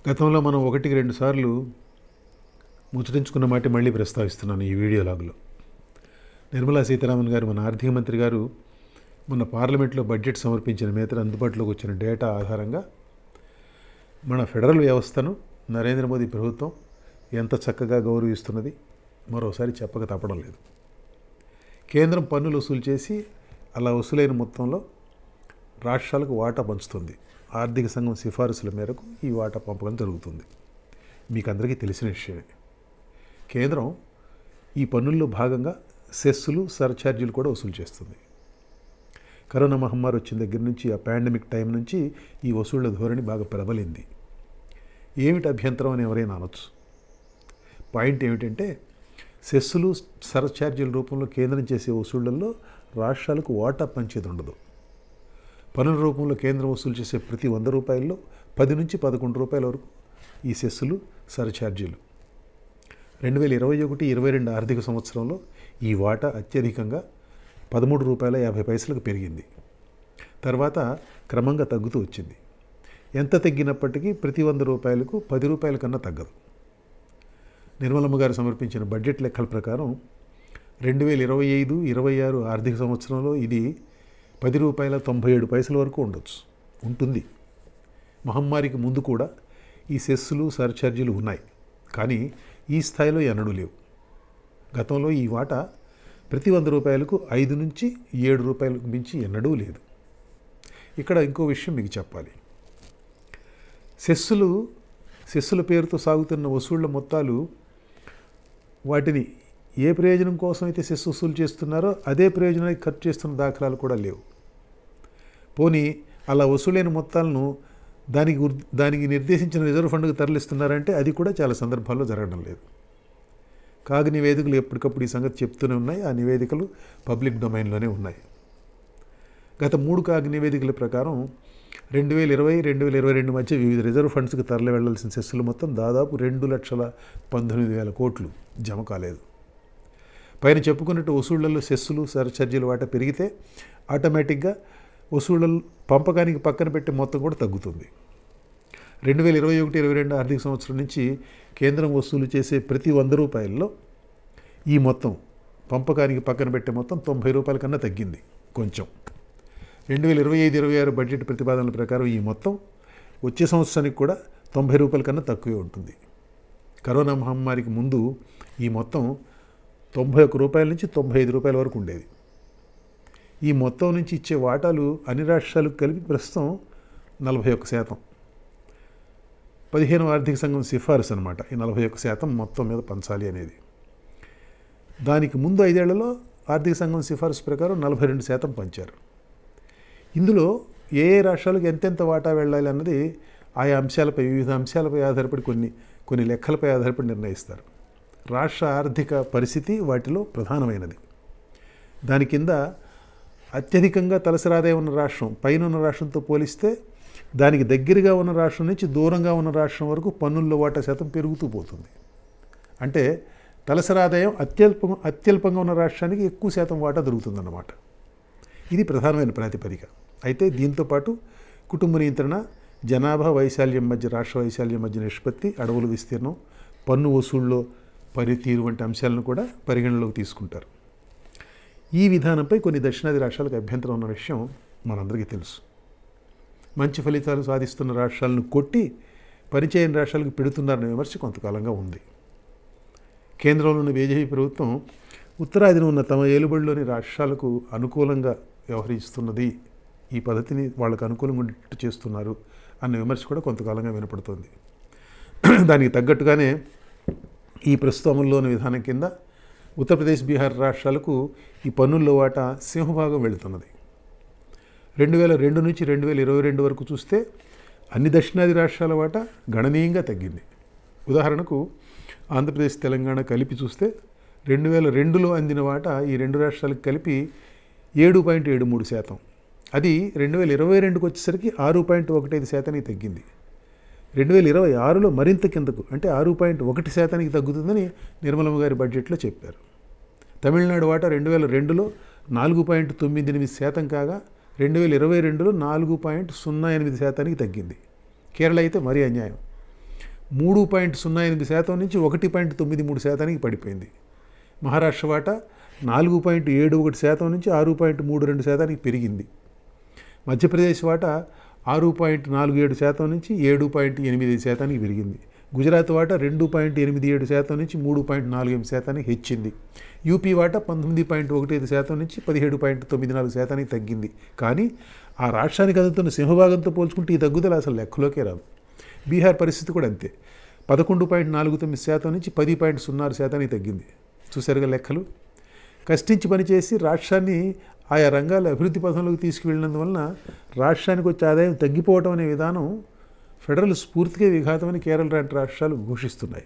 గతంలో మనం ఒకటికి రెండు సార్లు ముచ్చటించుకున్న మాట మళ్ళీ ప్రస్తావిస్తున్నాను ఈ వీడియో లాగ్లో. నిర్మలా సీతారామన్ గారు, మన ఆర్థిక మంత్రి గారు, మొన్న పార్లమెంట్లో బడ్జెట్ సమర్పించిన మేరకు అందుబాటులోకి వచ్చిన డేటా ఆధారంగా మన ఫెడరల్ వ్యవస్థను నరేంద్ర మోదీ ప్రభుత్వం ఎంత చక్కగా గౌరవిస్తున్నది మరోసారి చెప్పక తప్పడం లేదు. కేంద్రం పన్నులు వసూలు చేసి అలా వసూలైన మొత్తంలో రాష్ట్రాలకు వాటా పంచుతుంది. ఆర్థిక సంఘం సిఫారసుల మేరకు ఈ వాటా పంపకం జరుగుతుంది. మీకు అందరికీ తెలిసిన విషయమే. కేంద్రం ఈ పన్నుల్లో భాగంగా సెస్సులు, సర్ఛార్జీలు కూడా వసూలు చేస్తుంది. కరోనా మహమ్మారి వచ్చిన దగ్గర నుంచి, ఆ పాండమిక్ టైం నుంచి ఈ వసూళ్ల ధోరణి బాగా ప్రబలింది. ఏమిటి అభ్యంతరం అని ఎవరైనా అనొచ్చు. పాయింట్ ఏమిటంటే, సెస్సులు, సర్ఛార్జీల రూపంలో కేంద్రం చేసే వసూళ్లలో రాష్ట్రాలకు వాటా పంచేది ఉండదు. పన్నుల రూపంలో కేంద్రం వసూలు చేసే ప్రతి 100 రూపాయల్లో 10 నుంచి 11 రూపాయల వరకు ఈ సెస్సులు, సర్ఛార్జీలు. 2021-22 ఆర్థిక సంవత్సరంలో ఈ వాటా అత్యధికంగా ₹13.50 పెరిగింది. తర్వాత క్రమంగా తగ్గుతూ వచ్చింది. ఎంత తగ్గినప్పటికీ ప్రతి 100 రూపాయలకు 10 రూపాయల కన్నా తగ్గదు. నిర్మలమ్మ గారు సమర్పించిన బడ్జెట్ లెక్కల ప్రకారం 2025-26 ఆర్థిక సంవత్సరంలో ఇది ₹10.97 వరకు ఉంటుంది. మహమ్మారికి ముందు కూడా ఈ సెస్సులు, సర్ఛార్జీలు ఉన్నాయి, కానీ ఈ స్థాయిలో ఎన్నడూ లేవు. గతంలో ఈ వాటా ప్రతి 100 రూపాయలకు 5 నుంచి 7 రూపాయలకు మించి ఎన్నడూ లేదు. ఇక్కడ ఇంకో విషయం మీకు చెప్పాలి. సెస్సుల పేరుతో సాగుతున్న వసూళ్ల మొత్తాలు, వాటిని ఏ ప్రయోజనం కోసం అయితే సెస్ వసూలు చేస్తున్నారో అదే ప్రయోజనానికి ఖర్చు చేస్తున్న దాఖలాలు కూడా లేవు. పోనీ అలా వసూలైన మొత్తాలను దానికి నిర్దేశించిన రిజర్వ్ ఫండ్కు తరలిస్తున్నారంటే అది కూడా చాలా సందర్భాల్లో జరగడం లేదు. కాగ్ నివేదికలు ఎప్పటికప్పుడు ఈ సంగతి చెప్తూనే ఉన్నాయి. ఆ నివేదికలు పబ్లిక్ డొమైన్లోనే ఉన్నాయి. గత 3 కాగ్ నివేదికల ప్రకారం 2020-2022 మధ్య వివిధ రిజర్వ్ ఫండ్స్కి తరలి వెళ్లాల్సిన సెస్సులు మొత్తం దాదాపు 2,19,000 కోట్లు జమ కాలేదు. పైన చెప్పుకున్నట్టు వసూళ్లలో సెస్సులు, సర్ఛార్జీల వాటా పెరిగితే ఆటోమేటిక్గా వసూళ్లలో పంపకానికి పక్కన పెట్టే మొత్తం కూడా తగ్గుతుంది. 2021-22 ఆర్థిక సంవత్సరం నుంచి కేంద్రం వసూలు చేసే ప్రతి 100 రూపాయల్లో ఈ మొత్తం పంపకానికి పక్కన పెట్టే మొత్తం ₹90 కన్నా తగ్గింది కొంచెం. 2025-26 బడ్జెట్ ప్రతిపాదనల ప్రకారం ఈ మొత్తం వచ్చే సంవత్సరానికి కూడా ₹90 కన్నా తక్కువే ఉంటుంది. కరోనా మహమ్మారికి ముందు ఈ మొత్తం ₹91 నుంచి ₹95 వరకు ఉండేది. ఈ మొత్తం నుంచి ఇచ్చే వాటాలు అన్ని రాష్ట్రాలకు కలిపి ప్రస్తుతం 41%. 15వ ఆర్థిక సంఘం సిఫారసు అనమాట ఈ 41% మొత్తం మీద పంచాలి అనేది. దానికి ముందు 5 ఏళ్లలో ఆర్థిక సంఘం సిఫారసు ప్రకారం 42% పంచారు. ఇందులో ఏ రాష్ట్రాలకు ఎంతెంత వాటా వెళ్ళాలి అన్నది ఆయా అంశాలపై, వివిధ అంశాలపై ఆధారపడి కొన్ని లెక్కలపై ఆధారపడి నిర్ణయిస్తారు. రాష్ట్ర ఆర్థిక పరిస్థితి వాటిలో ప్రధానమైనది. దాని కింద అత్యధికంగా తలసరి ఆదాయం ఉన్న రాష్ట్రం పైన ఉన్న రాష్ట్రంతో పోలిస్తే దానికి దగ్గరగా ఉన్న రాష్ట్రం నుంచి దూరంగా ఉన్న రాష్ట్రం వరకు పన్నుల్లో వాటా శాతం పెరుగుతూ పోతుంది. అంటే తలసరి ఆదాయం అత్యల్పంగా ఉన్న రాష్ట్రానికి ఎక్కువ శాతం వాటా దొరుకుతుందన్నమాట. ఇది ప్రధానమైన ప్రాతిపదిక. అయితే దీంతోపాటు కుటుంబ నియంత్రణ, జనాభా వైశాల్యం మధ్య, రాష్ట్ర వైశాల్యం మధ్య నిష్పత్తి, అడవుల విస్తీర్ణం, పన్ను వసూళ్ళలో పనితీరు వంటి అంశాలను కూడా పరిగణలోకి తీసుకుంటారు. ఈ విధానంపై కొన్ని దక్షిణాది రాష్ట్రాలకు అభ్యంతరం ఉన్న విషయం మనందరికీ తెలుసు. మంచి ఫలితాలు సాధిస్తున్న రాష్ట్రాలను కొట్టి పనిచేయని రాష్ట్రాలకు పెడుతున్నారనే విమర్శ కొంతకాలంగా ఉంది. కేంద్రంలో ఉన్న బీజేపీ ప్రభుత్వం ఉత్తరాదిన ఉన్న తమ ఏలుబడిలోని రాష్ట్రాలకు అనుకూలంగా వ్యవహరిస్తున్నది, ఈ పద్ధతిని వాళ్ళకు అనుకూలంగా ఉండేట్టు చేస్తున్నారు అన్న విమర్శ కూడా కొంతకాలంగా వినపడుతుంది. దానికి తగ్గట్టుగానే ఈ ప్రస్తుత అమల్లోని విధానం కింద ఉత్తరప్రదేశ్, బీహార్ రాష్ట్రాలకు ఈ పన్నుల్లో వాటా సింహభాగం వెళుతున్నది. 2002 నుంచి 2022 వరకు చూస్తే అన్ని దక్షిణాది రాష్ట్రాల వాటా గణనీయంగా తగ్గింది. ఉదాహరణకు ఆంధ్రప్రదేశ్, తెలంగాణ కలిపి చూస్తే 2002లో అందిన వాటా ఈ 2 రాష్ట్రాలకు కలిపి 7.73%. అది 2022కి వచ్చేసరికి 6.15% తగ్గింది. 2026లో మరింత కిందకు, అంటే 6.1% తగ్గుతుందని నిర్మలమ్మ గారి బడ్జెట్లో చెప్పారు. తమిళనాడు వాటా 2002లో 4.98% కాగా 2022లో 4.08% తగ్గింది. కేరళ అయితే మరీ అన్యాయం. 3.08% నుంచి 1.93%కి పడిపోయింది. మహారాష్ట్ర వాటా 4.71% నుంచి 6.32%కి పెరిగింది. మధ్యప్రదేశ్ వాటా 6.47% నుంచి 7.85%కి పెరిగింది. గుజరాత్ వాటా 2.87% నుంచి 3.48%కి హెచ్చింది. యూపీ వాటా 19.15% నుంచి 17.94%కి తగ్గింది. కానీ ఆ రాష్ట్రానికి అందుతున్న సింహభాగంతో పోల్చుకుంటే ఈ తగ్గుదల అసలు లెక్కలోకే రాదు. బీహార్ పరిస్థితి కూడా అంతే. 11.49% నుంచి 10.06%కి తగ్గింది. చూసారుగా లెక్కలు. కష్టించి పనిచేసి రాష్ట్రాన్ని ఆయా రంగాల అభివృద్ధి పథంలోకి తీసుకువెళ్ళినందువలన రాష్ట్రానికి వచ్చే ఆదాయం తగ్గిపోవటం అనే విధానం ఫెడరల్ స్ఫూర్తికే విఘాతమని కేరళ లాంటి రాష్ట్రాలు ఘోషిస్తున్నాయి.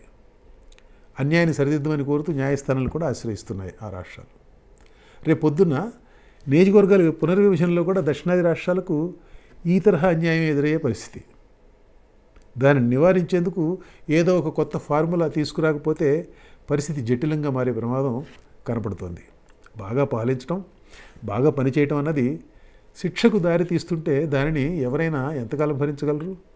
అన్యాయాన్ని సరిదిద్దమని కోరుతూ న్యాయస్థానాలు కూడా ఆశ్రయిస్తున్నాయి ఆ రాష్ట్రాలు. రేపు పొద్దున్న నియోజకవర్గాల పునర్విభజనలో కూడా దక్షిణాది రాష్ట్రాలకు ఈ తరహా అన్యాయం ఎదురయ్యే పరిస్థితి. దానిని నివారించేందుకు ఏదో ఒక కొత్త ఫార్ములా తీసుకురాకపోతే పరిస్థితి జటిలంగా మారే ప్రమాదం కనపడుతోంది. బాగా పాలించడం, బాగా పనిచేయటం అన్నది శిక్షకు దారి తీస్తుంటే దానిని ఎవరైనా ఎంతకాలం భరించగలరు?